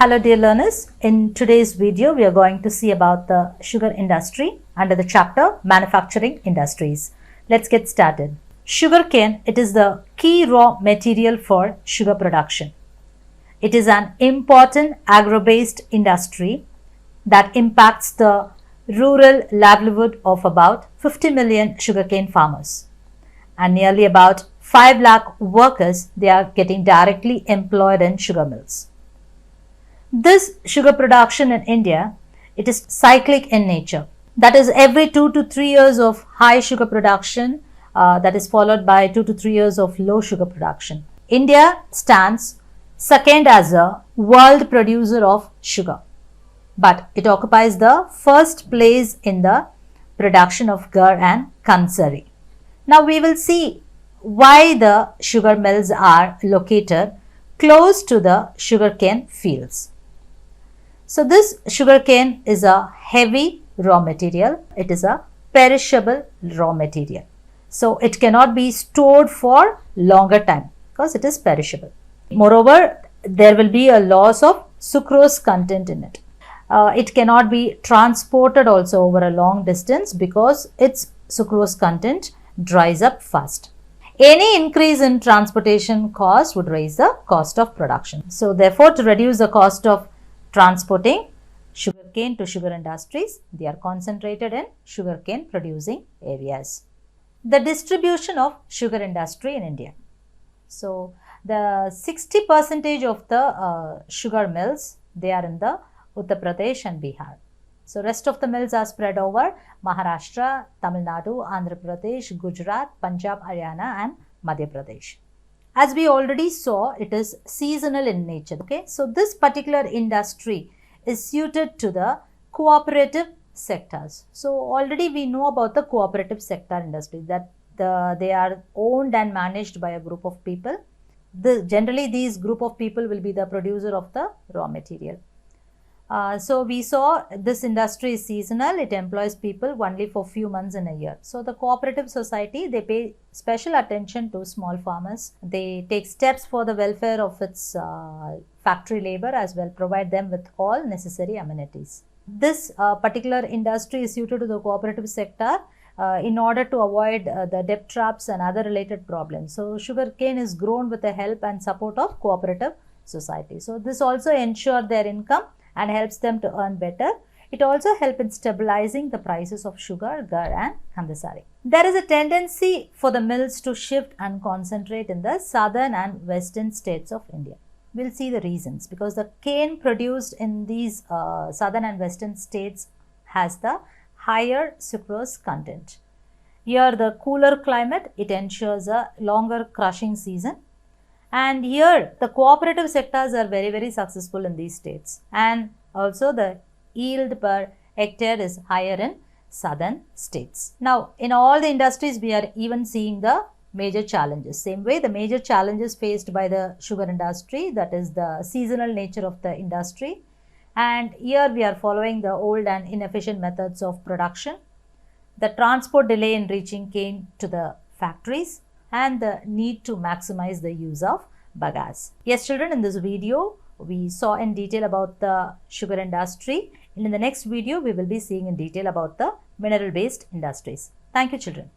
Hello dear learners, in today's video we are going to see about the sugar industry under the chapter Manufacturing Industries. Let's get started. Sugarcane, it is the key raw material for sugar production. It is an important agro-based industry that impacts the rural livelihood of about 50 million sugarcane farmers. And nearly about 5 lakh workers, they are getting directly employed in sugar mills. This sugar production in India, it is cyclic in nature. That is, every 2 to 3 years of high sugar production that is followed by 2 to 3 years of low sugar production. India stands second as a world producer of sugar, but it occupies the first place in the production of gur and concentra. Now we will see why the sugar mills are located close to the sugarcane fields. So this sugarcane is a heavy raw material. It is a perishable raw material. So it cannot be stored for longer time because it is perishable. Moreover, there will be a loss of sucrose content in it. It cannot be transported also over a long distance because its sucrose content dries up fast. Any increase in transportation cost would raise the cost of production. So therefore, to reduce the cost of transporting sugarcane to sugar industries, they are concentrated in sugarcane producing areas. The distribution of sugar industry in India. So the 60% of the sugar mills, they are in the Uttar Pradesh and Bihar. So rest of the mills are spread over Maharashtra, Tamil Nadu, Andhra Pradesh, Gujarat, Punjab, Haryana and Madhya Pradesh. As we already saw, it is seasonal in nature. Okay, so this particular industry is suited to the cooperative sectors. So already we know about the cooperative sector industry, that they are owned and managed by a group of people. Generally these group of people will be the producer of the raw material. So we saw this industry is seasonal. It employs people only for few months in a year. So the cooperative society, they pay special attention to small farmers. They take steps for the welfare of its factory labor as well, provide them with all necessary amenities. This particular industry is suited to the cooperative sector in order to avoid the debt traps and other related problems. So sugarcane is grown with the help and support of cooperative society. So this also ensures their income and helps them to earn better. It also helps in stabilizing the prices of sugar, gur and khandasari. There is a tendency for the mills to shift and concentrate in the southern and western states of India. We'll see the reasons, because the cane produced in these southern and western states has the higher sucrose content. Here the cooler climate, it ensures a longer crushing season. And here the cooperative sectors are very successful in these states, and also the yield per hectare is higher in southern states. Now in all the industries we are even seeing the major challenges. Same way, the major challenges faced by the sugar industry, that is the seasonal nature of the industry, and here we are following the old and inefficient methods of production, the transport delay in reaching cane to the factories, and the need to maximize the use of bagasse. Yes children, in this video we saw in detail about the sugar industry, and in the next video we will be seeing in detail about the mineral based industries. Thank you children.